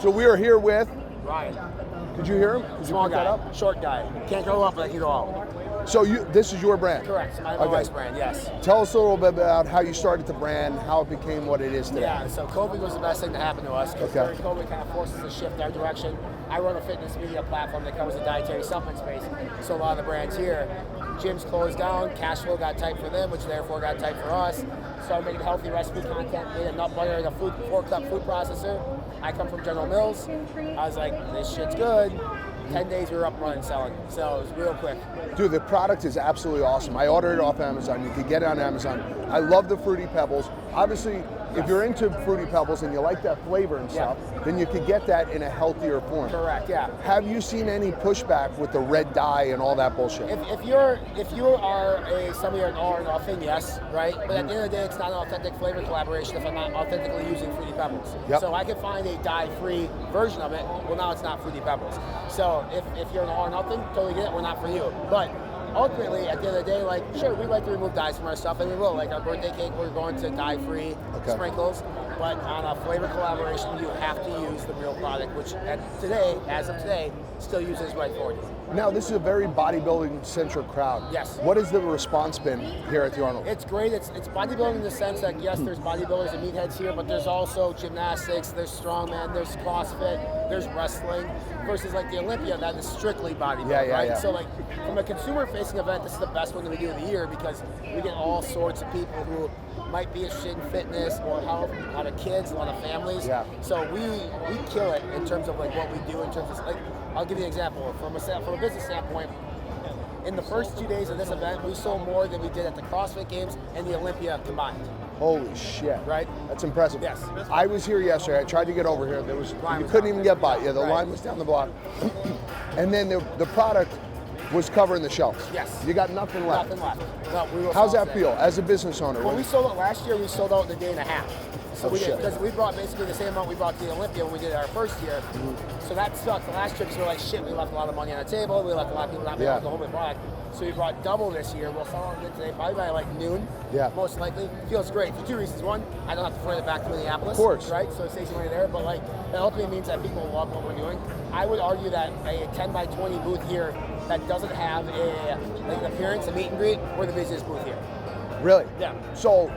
So we are here with Ryan. Did you hear him? Did Small you pick that guy, up? short guy. Can't grow up, but I can go all. So this is your brand? Correct, my wife's brand, yes. Tell us a little bit about how you started the brand, how it became what it is today. Yeah, so COVID was the best thing to happen to us, because Okay. during COVID kind of forces us to shift our direction. I run a fitness media platform that covers the dietary supplement space, so a lot of the brands here, gyms closed down, cash flow got tight for them, which therefore got tight for us. Started making healthy recipe content, made a nut butter in a 4-cup food processor. I come from General Mills. I was like, this shit's good. 10 days we were up running selling, so it was real quick. Dude, the product is absolutely awesome. I ordered it off Amazon. You can get it on Amazon. I love the Fruity Pebbles. Obviously, if you're into Fruity Pebbles and you like that flavor and stuff, then you could get that in a healthier form. Correct, yeah. Have you seen any pushback with the red dye and all that bullshit? If you are somebody an all or nothing, yes, right? But at the end of the day, it's not an authentic flavor collaboration if I'm not authentically using Fruity Pebbles. Yep. So I can find a dye-free version of it. Well, now it's not Fruity Pebbles. So if you're an all or nothing, totally get it. We're not for you. But ultimately, at the end of the day, like, sure, we like to remove dyes from our stuff, and we will. Like our birthday cake, we're going to dye-free sprinkles. But on a flavor collaboration, you have to use the real product, which as of today, still uses right for you. Now, this is a very bodybuilding-centric crowd. Yes. What has the response been here at the Arnold? It's great. It's bodybuilding in the sense that, yes, there's bodybuilders and meatheads here, but there's also gymnastics, there's strongman, there's CrossFit, there's wrestling, versus like the Olympia, that is strictly bodybuilding, right? Yeah. So like, from a consumer-facing event, this is the best one that we do of the year, because we get all sorts of people who might be interested in fitness or health, a lot of kids, a lot of families. Yeah. So we kill it in terms of like what we do in terms of, like, I'll give you an example. From a business standpoint, in the first 2 days of this event, we sold more than we did at the CrossFit Games and the Olympia combined. Holy shit. Right? That's impressive. Yes. I was here yesterday. I tried to get over here. You couldn't even get by. Yeah, the line was down the block. And then the product was covering the shelves. Yes. You got nothing left. Nothing left. No, we will How's sell that today. feel as a business owner? Well, we sold it last year. We sold out in a day and a half. So shit. because we brought basically the same amount we brought to the Olympia when we did it our first year. So that sucked. The last trip, we were like, shit, we left a lot of money on the table. We left a lot of people not being able to go home with product. So we brought double this year. We'll sell it today, probably by like noon. Yeah. Most likely. Feels great for two reasons. One, I don't have to fly it back to Minneapolis. Of course. Right? So it saves money there. But like, that ultimately means that people love what we're doing. I would argue that a 10 by 20 booth here that doesn't have an appearance, a meet and greet, we're the busiest booth here. Really? Yeah. So,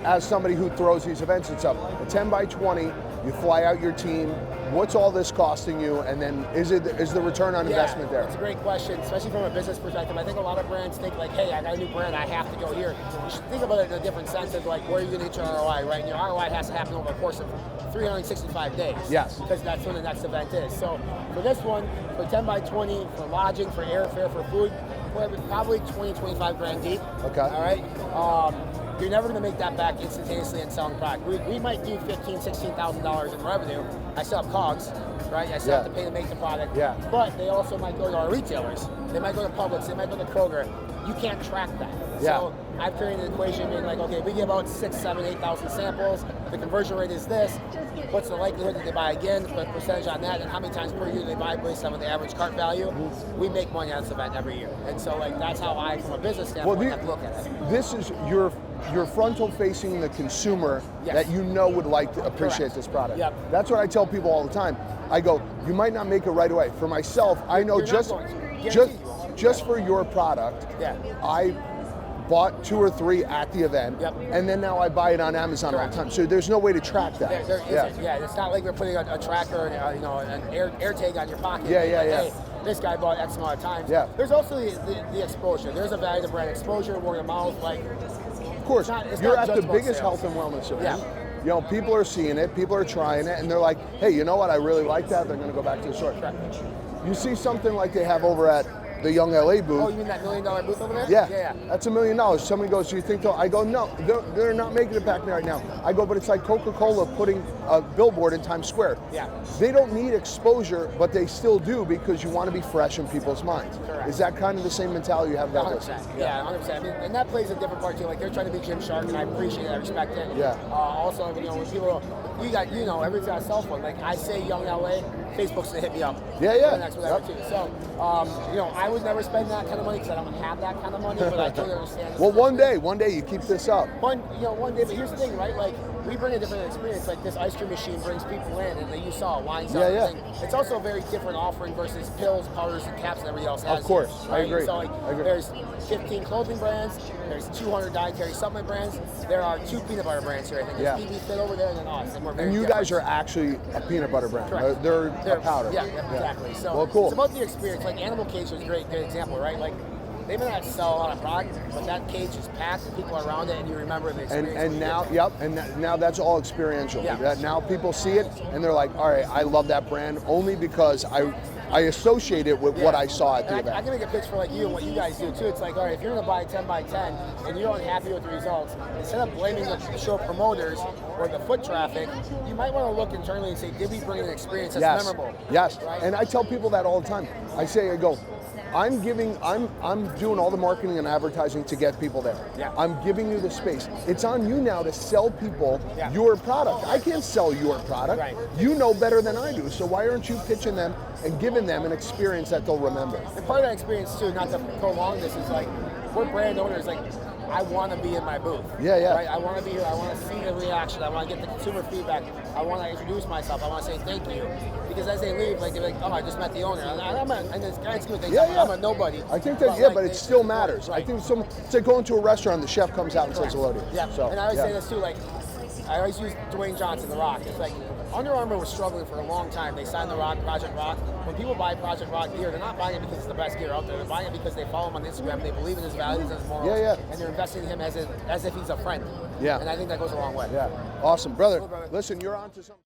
as somebody who throws these events and stuff, a 10 by 20, you fly out your team. What's all this costing you? And then is the return on investment there? It's a great question, especially from a business perspective. I think a lot of brands think like, hey, I got a new brand, I have to go here. You should think about it in a different sense of like, where are you going to get your ROI, right? And your ROI has to happen over a course of 365 days. Yes. Because that's when the next event is. So for this one, for 10 by 20, for lodging, for airfare, for food, we're probably 20, 25 grand deep. Okay. All right. You're never going to make that back instantaneously in selling product. We might do $15,000, $16,000 in revenue. I still have COGS, right? I still have to pay to make the product. Yeah. But they also might go to our retailers. They might go to Publix. They might go to Kroger. You can't track that. Yeah. So I've created an equation being like, okay, we get about 6, 7, 8,000 samples. The conversion rate is this. What's the likelihood that they buy again? Put a percentage on that, and how many times per year they buy based on the average cart value. We make money on this event every year, and so like that's how I, from a business standpoint, have to look at it. This is your frontal facing the consumer that you know would like to appreciate this product. Yep. That's what I tell people all the time. I go, you might not make it right away. For myself, I know just for your product, I bought 2 or 3 at the event, and then now I buy it on Amazon all the time. So there's no way to track that. There isn't. Yeah, it's not like we're putting a tracker, an air tag on your pocket. Hey, this guy bought X amount of times. Yeah. There's also the exposure. There's a value to brand exposure, word of mouth. Like, of course, it's you're not at the just biggest about health and wellness event. Yeah. You know, people are seeing it, people are trying it, and they're like, hey, you know what? I really like that. They're going to go back to the store. You see something like they have over at the Young LA booth. Oh, you mean that $1 million booth over there? Yeah. That's $1 million. Somebody goes, do you think they'll? I go, no, they're not making it back right now. I go, but it's like Coca-Cola putting a billboard in Times Square. Yeah. They don't need exposure, but they still do because you want to be fresh in people's minds. Correct. Is that kind of the same mentality you have about 100%. this? Yeah, 100%. I mean, and that plays a different part too. Like they're trying to be Gymshark, and I appreciate it. I respect it. Yeah. Also, when people, everybody's got a cell phone. Like I say, Young LA, Facebook's gonna hit me up. Yeah. That's whatever too. So, I would never spend that kind of money because I don't have that kind of money. But I totally understand. Well, one day you keep this up. One day. But here's the thing, right? Like we bring a different experience. Like this ice cream machine brings people in, and you saw it winds up. Yeah. It's also a very different offering versus pills, powders, and caps that everybody else has. Of course, right? I agree. So like, I agree. there's 15 clothing brands, there's 200 dietary supplement brands, there are 2 peanut butter brands here. I think there's PB Fit over there, and then us, and we're very And you different. guys are actually a peanut butter brand. Correct. They're a powder. Yeah, exactly. So well, cool. it's about the experience. Like Animal Cage was a good example, right? Like they may not sell a lot of product, but that cage is packed and people are around it, and you remember the experience. And now, now that's all experiential. Yeah. That now people see it and they're like, all right, I love that brand only because I associate it with what I saw at the event. I can make a pitch for like you and what you guys do too. It's like, all right, if you're gonna buy 10 by 10 and you're unhappy with the results, instead of blaming the show promoters or the foot traffic, you might want to look internally and say, did we bring an experience that's memorable? Yes. Right? And I tell people that all the time. I go, I'm doing all the marketing and advertising to get people there. Yeah. I'm giving you the space. It's on you now to sell people your product. I can't sell your product. Right. You know better than I do. So why aren't you pitching them and giving them an experience that they'll remember? And part of that experience too, not to prolong this, is like we're brand owners. Like I want to be in my booth. Yeah. Right? I want to be here. I want to see the reaction. I want to get the consumer feedback. I want to introduce myself. I want to say thank you. Because as they leave, like they're like, oh, I just met the owner. And this guy's good. I'm a nobody. I think that, but it still matters. Right. I think it's like going to a restaurant, the chef comes out and says hello to you. Yeah. So, and I always say this too, like, I always use Dwayne Johnson, The Rock. It's like, Under Armour was struggling for a long time. They signed The Rock, Project Rock. When people buy Project Rock gear, they're not buying it because it's the best gear out there. They're buying it because they follow him on Instagram, they believe in his values and his morals, and they're investing in him as if he's a friend. Yeah. And I think that goes a long way. Yeah. Awesome. Brother, Cool, brother. listen, you're on to something.